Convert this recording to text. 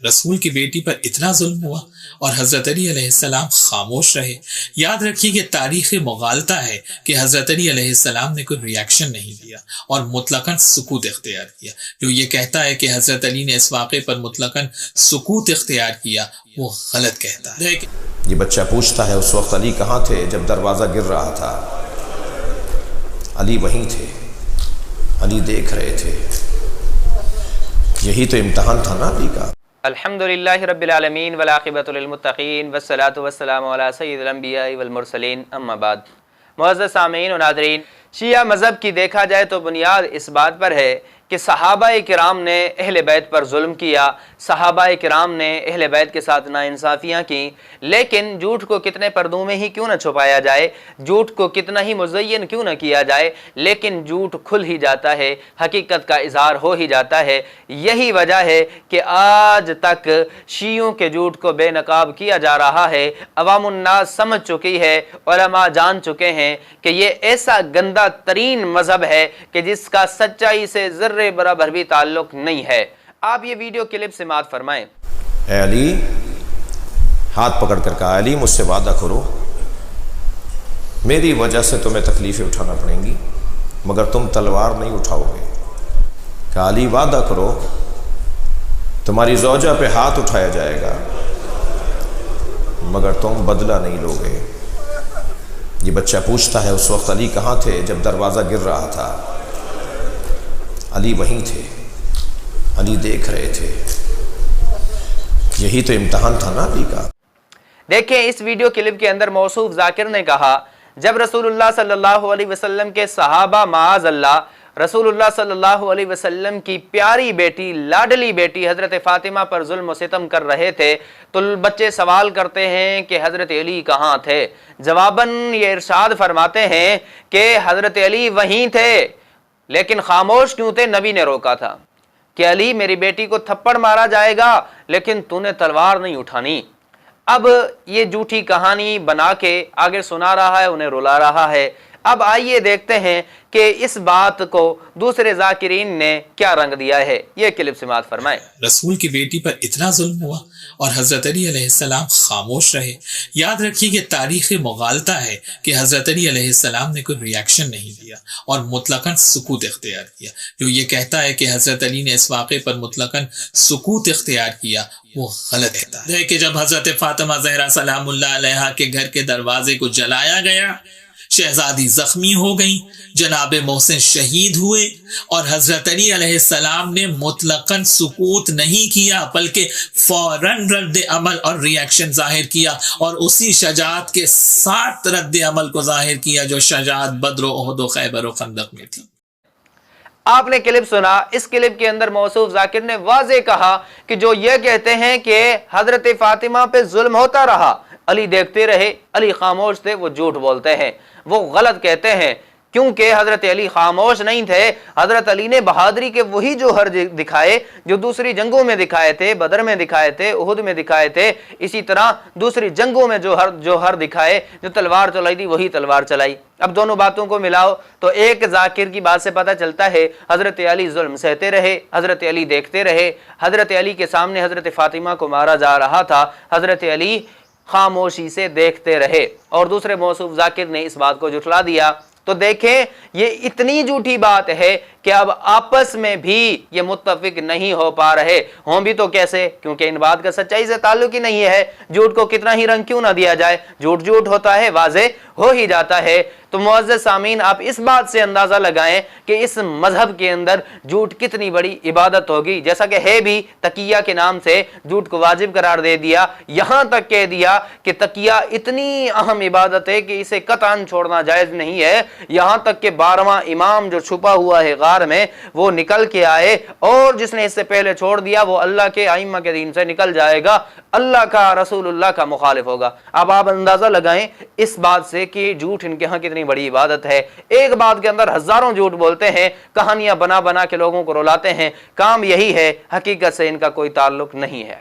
رسول کی بیٹی پر اتنا ظلم ہوا اور حضرت علی علیہ السلام خاموش رہے۔ یاد رکھیے کہ تاریخ مغالطہ ہے کہ حضرت علی علیہ السلام نے کوئی ریاکشن نہیں دیا اور مطلقاً سکوت اختیار کیا۔ جو یہ کہتا ہے کہ حضرت علی نے اس واقعے پر مطلقاً سکوت اختیار کیا وہ غلط کہتا ہے۔ یہ بچہ پوچھتا ہے اس وقت علی کہاں تھے جب دروازہ گر رہا تھا؟ علی وہیں تھے، علی دیکھ رہے تھے۔ یہی تو امتحان تھا نا علی کا۔ الحمدللہ رب العالمین والعاقبۃ للمتقین والصلاۃ والسلام علی سید الانبیاء والمرسلین، اما بعد۔ معزز سامعین و ناظرین، شیعہ مذہب کی دیکھا جائے تو بنیاد اس بات پر ہے کہ صحابہ کرام نے اہل بیت پر ظلم کیا، صحابہ کرام نے اہل بیت کے ساتھ ناانصافیاں کی، لیکن جھوٹ کو کتنے پردوں میں ہی کیوں نہ چھپایا جائے، جھوٹ کو کتنا ہی مزین کیوں نہ کیا جائے، لیکن جھوٹ کھل ہی جاتا ہے، حقیقت کا اظہار ہو ہی جاتا ہے۔ یہی وجہ ہے کہ آج تک شیعوں کے جھوٹ کو بے نقاب کیا جا رہا ہے۔ عوام الناس سمجھ چکی ہے، علماء جان چکے ہیں کہ یہ ایسا گندہ ترین مذہب ہے کہ جس کا سچائی سے ذرے برابر بھی تعلق نہیں ہے۔ آپ یہ ویڈیو کلپ سماعت فرمائیں۔ اے علی، ہاتھ پکڑ کر کہا علی مجھ سے وعدہ کرو، میری وجہ سے تمہیں تکلیفیں اٹھانا پڑیں گی مگر تم تلوار نہیں اٹھاؤ گے۔ کہا علی وعدہ کرو تمہاری زوجہ پہ ہاتھ اٹھایا جائے گا مگر تم بدلہ نہیں لو گے۔ یہ بچہ پوچھتا ہے اس وقت علی کہاں تھے جب دروازہ گر رہا تھا؟ علی وہیں تھے، علی دیکھ رہے تھے۔ یہی تو امتحان تھا نا علی کا۔ دیکھیں اس ویڈیو کلپ کے اندر موصوف ذاکر نے کہا جب رسول اللہ صلی اللہ علیہ وسلم کے صحابہ معاذ اللہ رسول اللہ صلی اللہ علیہ وسلم کی پیاری بیٹی لاڈلی بیٹی حضرت فاطمہ پر ظلم و ستم کر رہے تھے تو بچے سوال کرتے ہیں کہ حضرت علی کہاں تھے؟ جواباً یہ ارشاد فرماتے ہیں کہ حضرت علی وہیں تھے، لیکن خاموش کیوں تھے؟ نبی نے روکا تھا کہ علی میری بیٹی کو تھپڑ مارا جائے گا لیکن تو نے تلوار نہیں اٹھانی۔ اب یہ جھوٹی کہانی بنا کے آگے سنا رہا ہے، انہیں رلا رہا ہے۔ اب آئیے دیکھتے ہیں کہ اس بات کو دوسرے ذاکرین نے کیا رنگ دیا ہے۔ یہ کلپ سماعت فرمائیں۔ رسول کی بیٹی پر اتنا ظلم ہوا اور حضرت علی علیہ السلام خاموش رہے۔ یاد رکھیے کہ تاریخ مغالطہ ہے کہ حضرت علی علیہ السلام نے کوئی ریاکشن نہیں دیا اور مطلقاً سکوت اختیار کیا۔ جو یہ کہتا ہے کہ حضرت علی نے اس واقعے پر مطلقاً سکوت اختیار کیا وہ غلط کہتا ہے کہ جب حضرت فاطمہ زہرا سلام اللہ علیہا کے گھر کے دروازے کو جلایا گیا، شہزادی زخمی ہو گئی، جناب محسن شہید ہوئے اور حضرت علی علیہ السلام نے مطلقاً سکوت نہیں کیا بلکہ فوراً رد عمل اور ریاکشن ظاہر کیا اور اسی شجاعت کے ساتھ رد عمل کو ظاہر کیا جو شجاعت بدر و احد و خیبر و خندق میں تھی۔ آپ نے کلپ سنا، اس کلپ کے اندر موصوف ذاکر نے واضح کہا کہ جو یہ کہتے ہیں کہ حضرت فاطمہ پہ ظلم ہوتا رہا، علی دیکھتے رہے، علی خاموش تھے، وہ جھوٹ بولتے ہیں، وہ غلط کہتے ہیں، کیونکہ حضرت علی خاموش نہیں تھے۔ حضرت علی نے بہادری کے وہی جوہر دکھائے جو دوسری جنگوں میں دکھائے تھے، بدر میں دکھائے تھے، احد میں دکھائے تھے، اسی طرح دوسری جنگوں میں جوہر دکھائے، جو تلوار چلائی تھی وہی تلوار چلائی۔ اب دونوں باتوں کو ملاؤ تو ایک ذاکر کی بات سے پتہ چلتا ہے حضرت علی ظلم سہتے رہے، حضرت علی دیکھتے رہے، حضرت علی کے سامنے حضرت فاطمہ کو مارا جا رہا تھا، حضرت علی خاموشی سے دیکھتے رہے، اور دوسرے موصوف ذاکر نے اس بات کو جھٹلا دیا۔ تو دیکھیں یہ اتنی جھوٹی بات ہے کہ اب آپس میں بھی یہ متفق نہیں ہو پا رہے، ہوں بھی تو کیسے؟ کیونکہ ان بات کا سچائی سے تعلق ہی نہیں ہے۔ جھوٹ کو کتنا ہی رنگ کیوں نہ دیا جائے، جھوٹ جھوٹ ہوتا ہے، واضح ہو ہی جاتا ہے۔ تو معزز سامعین، آپ اس بات سے اندازہ لگائیں کہ اس مذہب کے اندر جھوٹ کتنی بڑی عبادت ہوگی، جیسا کہ ہے بھی تقیہ کے نام سے جھوٹ کو واجب قرار دے دیا، یہاں تک کہہ دیا کہ تقیہ اتنی اہم عبادت ہے کہ اسے قطعاً چھوڑنا جائز نہیں ہے، یہاں تک کہ 12واں امام جو چھپا ہوا ہے غار میں وہ نکل کے آئے، اور جس نے اس سے پہلے چھوڑ دیا وہ اللہ کے ائمہ کے دین سے نکل جائے گا، اللہ کا رسول اللہ کا مخالف ہوگا۔ اب آپ اندازہ لگائیں اس بات سے کہ جھوٹ ان کے ہاں کتنی بڑی عبادت ہے۔ ایک بات کے اندر ہزاروں جھوٹ بولتے ہیں، کہانیاں بنا بنا کے لوگوں کو رلاتے ہیں، کام یہی ہے، حقیقت سے ان کا کوئی تعلق نہیں ہے۔